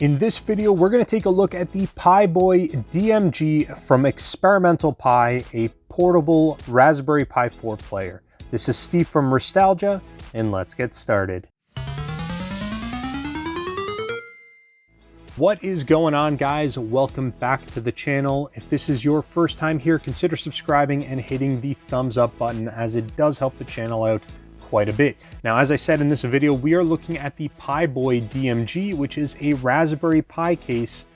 In this video, we're going to take a look at the PiBoy DMG from Experimental Pi, a portable Raspberry Pi 4 player. This is Steve from Restalgia, and let's get started. What is going on, guys? Welcome back to the channel. If this is your first time here, consider subscribing and hitting the thumbs up button, as it does help the channel out quite a bit. Now, as I said in this video, we are looking at the PiBoy DMG, which is a Raspberry Pi case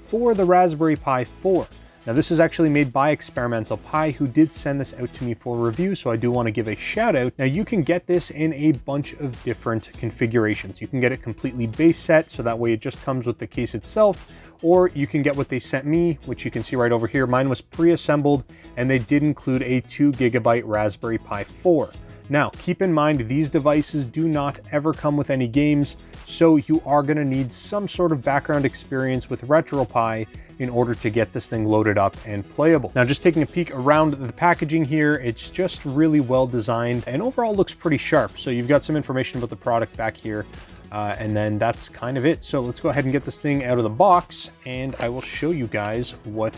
for the Raspberry Pi 4. Now, this is actually made by Experimental Pi, who did send this out to me for review, so I do want to give a shout out. Now, you can get this in a bunch of different configurations. You can get it completely base set, so that way it just comes with the case itself, or you can get what they sent me, which you can see right over here. Mine was pre-assembled, and they did include a 2 GB Raspberry Pi 4. Now, keep in mind, these devices do not ever come with any games, so you are going to need some sort of background experience with RetroPie in order to get this thing loaded up and playable. Now, just taking a peek around the packaging here, it's just really well designed and overall looks pretty sharp. So you've got some information about the product back here, and then that's kind of it. So let's go ahead and get this thing out of the box, and I will show you guys what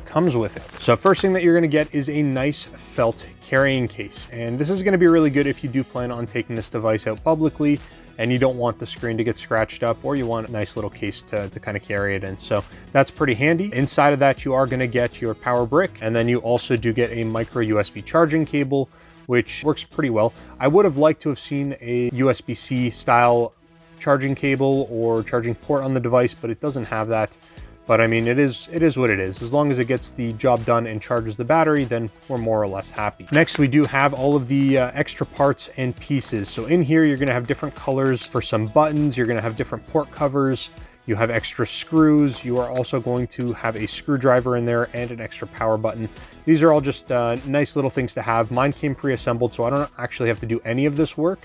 comes with it. So first thing that you're going to get is a nice felt carrying case, and this is going to be really good if you do plan on taking this device out publicly and you don't want the screen to get scratched up, or you want a nice little case to kind of carry it in. So that's pretty handy. Inside of that, you are going to get your power brick, and then you also do get a micro USB charging cable, which works pretty well. I would have liked to have seen a USB-C style charging cable or charging port on the device, but it doesn't have that. But I mean, it is what it is. As long as it gets the job done and charges the battery, then we're more or less happy. Next, we do have all of the extra parts and pieces. So in here, you're gonna have different colors for some buttons. You're gonna have different port covers. You have extra screws. You are also going to have a screwdriver in there and an extra power button. These are all just nice little things to have. Mine came pre-assembled, so I don't actually have to do any of this work.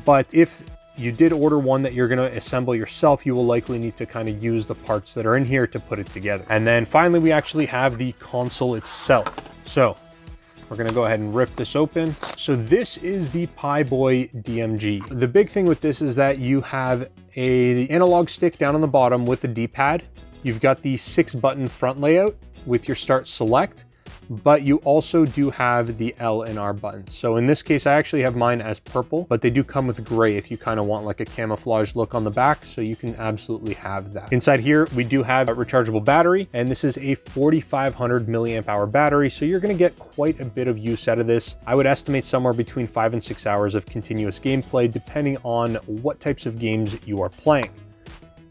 But if you did order one that you're going to assemble yourself, you will likely need to kind of use the parts that are in here to put it together. And then finally, we actually have the console itself. So we're going to go ahead and rip this open. So this is the PiBoy DMG. The big thing with this is that you have an analog stick down on the bottom with a D-pad. You've got the 6-button front layout with your start select, but you also do have the L and R buttons. So in this case, I actually have mine as purple, but they do come with gray if you kind of want like a camouflage look on the back, so you can absolutely have that. Inside here, we do have a rechargeable battery, and this is a 4,500 milliamp hour battery, so you're going to get quite a bit of use out of this. I would estimate somewhere between 5 and 6 hours of continuous gameplay, depending on what types of games you are playing.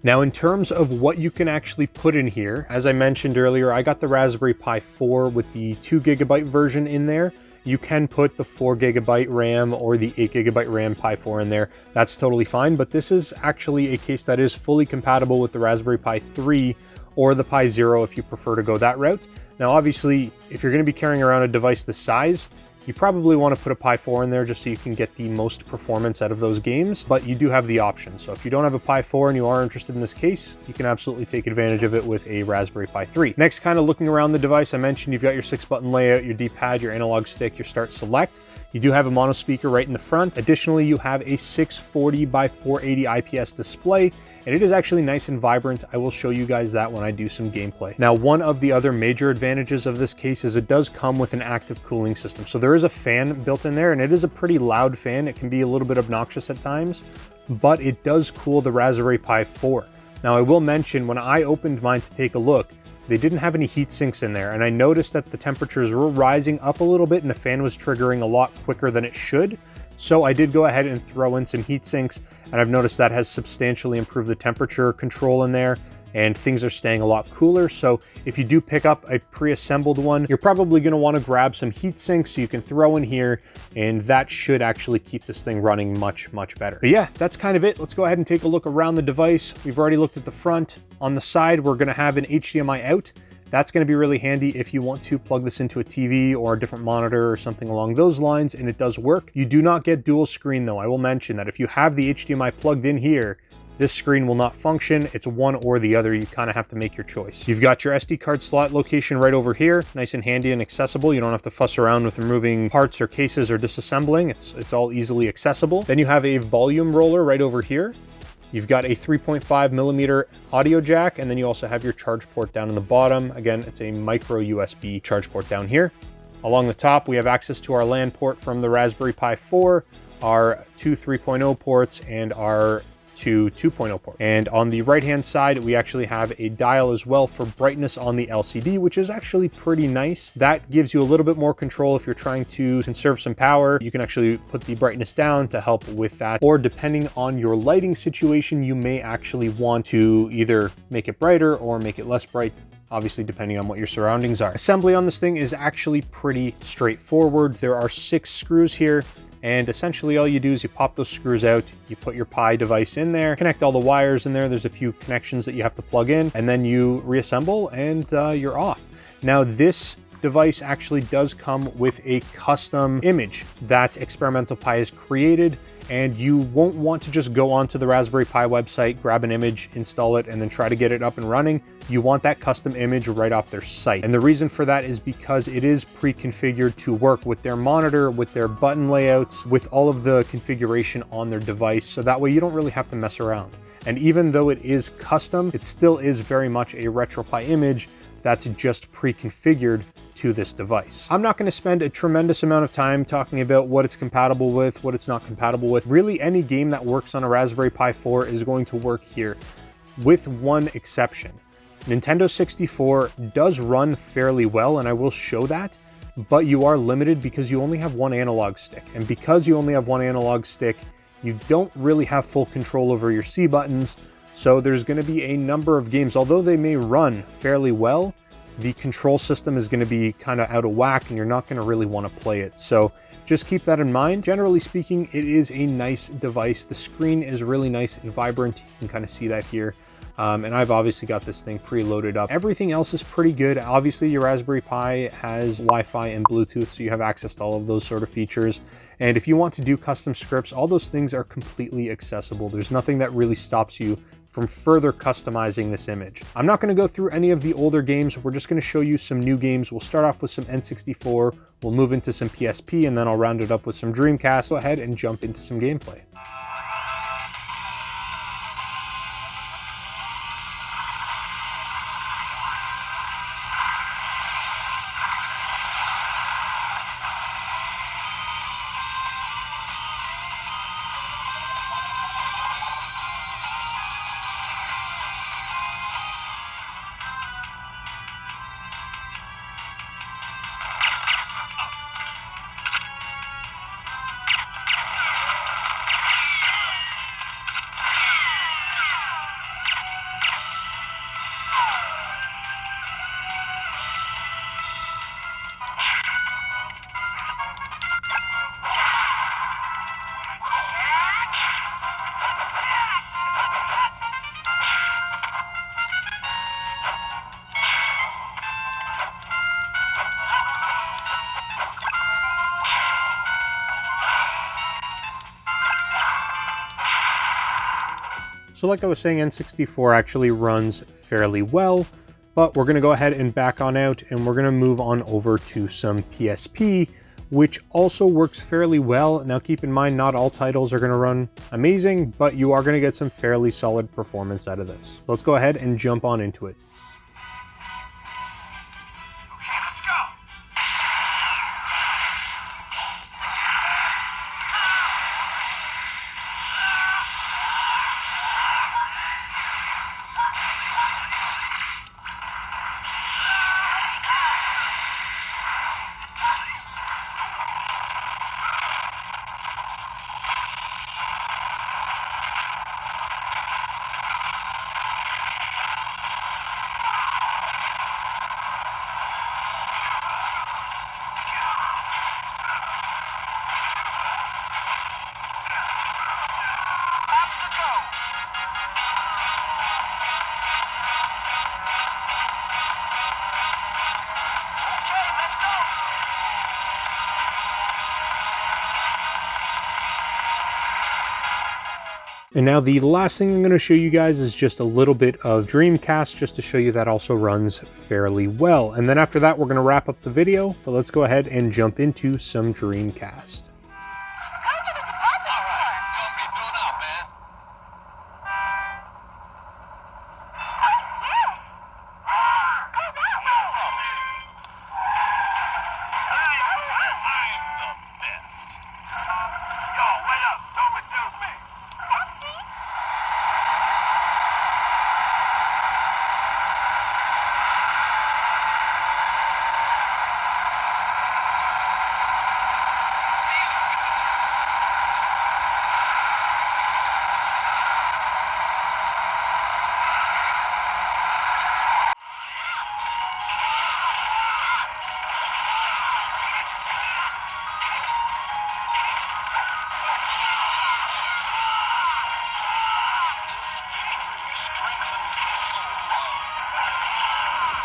Now, in terms of what you can actually put in here, as I mentioned earlier, I got the Raspberry Pi 4 with the 2 GB version in there. You can put the 4 GB RAM or the 8 GB RAM Pi 4 in there. That's totally fine, but this is actually a case that is fully compatible with the Raspberry Pi 3 or the Pi 0 if you prefer to go that route. Now, obviously, if you're going to be carrying around a device this size, you probably want to put a Pi 4 in there just so you can get the most performance out of those games, but you do have the option. So if you don't have a Pi 4 and you are interested in this case, you can absolutely take advantage of it with a Raspberry Pi 3. Next, kind of looking around the device, I mentioned you've got your 6-button layout, your D-pad, your analog stick, your start select. You do have a mono speaker right in the front. Additionally, you have a 640 by 480 IPS display, and it is actually nice and vibrant. I will show you guys that when I do some gameplay. Now, one of the other major advantages of this case is it does come with an active cooling system. So there is a fan built in there, and it is a pretty loud fan. It can be a little bit obnoxious at times, but it does cool the Raspberry Pi 4. Now, I will mention, when I opened mine to take a look, they didn't have any heat sinks in there, and I noticed that the temperatures were rising up a little bit and the fan was triggering a lot quicker than it should. So I did go ahead and throw in some heat sinks, and I've noticed that has substantially improved the temperature control in there, and things are staying a lot cooler. So if you do pick up a pre-assembled one, you're probably going to want to grab some heat sinks so you can throw in here, and that should actually keep this thing running much, much better. But yeah, that's kind of it. Let's go ahead and take a look around the device. We've already looked at the front. On the side, we're going to have an HDMI out. That's going to be really handy if you want to plug this into a TV or a different monitor or something along those lines, and it does work. You do not get dual screen though. I will mention that if you have the HDMI plugged in here, this screen will not function. It's one or the other. You kind of have to make your choice. You've got your SD card slot location right over here. Nice and handy and accessible. You don't have to fuss around with removing parts or cases or disassembling. It's all easily accessible. Then you have a volume roller right over here. You've got a 3.5 millimeter audio jack, and then you also have your charge port down in the bottom. Again, it's a micro USB charge port down here. Along the top, we have access to our LAN port from the Raspberry Pi 4, our two 3.0 ports, and our two 2.0 ports. And on the right-hand side, we actually have a dial as well for brightness on the LCD, which is actually pretty nice. That gives you a little bit more control if you're trying to conserve some power. You can actually put the brightness down to help with that. Or depending on your lighting situation, you may actually want to either make it brighter or make it less bright, obviously depending on what your surroundings are. Assembly on this thing is actually pretty straightforward. There are 6 screws here, and essentially all you do is you pop those screws out, you put your Pi device in there, connect all the wires in there. There's a few connections that you have to plug in, and then you reassemble and you're off. Now this device actually does come with a custom image that Experimental Pi has created, and you won't want to just go onto the Raspberry Pi website, grab an image, install it, and then try to get it up and running. You want that custom image right off their site. And the reason for that is because it is pre-configured to work with their monitor, with their button layouts, with all of the configuration on their device, so that way you don't really have to mess around. And even though it is custom, it still is very much a RetroPie image that's just pre-configured to this device. I'm not going to spend a tremendous amount of time talking about what it's compatible with, what it's not compatible with. Really, any game that works on a Raspberry Pi 4 is going to work here, with one exception. Nintendo 64 does run fairly well, and I will show that, but you are limited because you only have one analog stick. And because you only have one analog stick, you don't really have full control over your C buttons. So there's going to be a number of games, although they may run fairly well, the control system is going to be kind of out of whack and you're not going to really want to play it. So just keep that in mind. Generally speaking, it is a nice device. The screen is really nice and vibrant. You can kind of see that here. And I've obviously got this thing preloaded up. Everything else is pretty good. Obviously, your Raspberry Pi has Wi-Fi and Bluetooth, so you have access to all of those sort of features. And if you want to do custom scripts, all those things are completely accessible. There's nothing that really stops you from further customizing this image. I'm not going to go through any of the older games. We're just going to show you some new games. We'll start off with some N64, we'll move into some PSP, and then I'll round it up with some Dreamcast. Go ahead and jump into some gameplay. So like I was saying, N64 actually runs fairly well, but we're going to go ahead and back on out and we're going to move on over to some PSP, which also works fairly well. Now keep in mind, not all titles are going to run amazing, but you are going to get some fairly solid performance out of this. Let's go ahead and jump on into it. And now the last thing I'm going to show you guys is just a little bit of Dreamcast, just to show you that also runs fairly well. And then after that, we're going to wrap up the video, but let's go ahead and jump into some Dreamcast.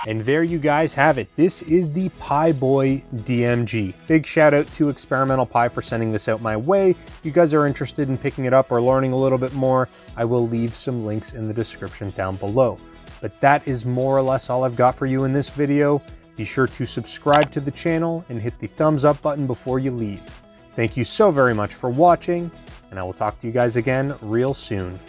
And there you guys have it. This is the PiBoy DMG. Big shout out to Experimental Pi for sending this out my way. If you guys are interested in picking it up or learning a little bit more, I will leave some links in the description down below. But that is more or less all I've got for you in this video. Be sure to subscribe to the channel and hit the thumbs up button before you leave. Thank you so very much for watching, and I will talk to you guys again real soon.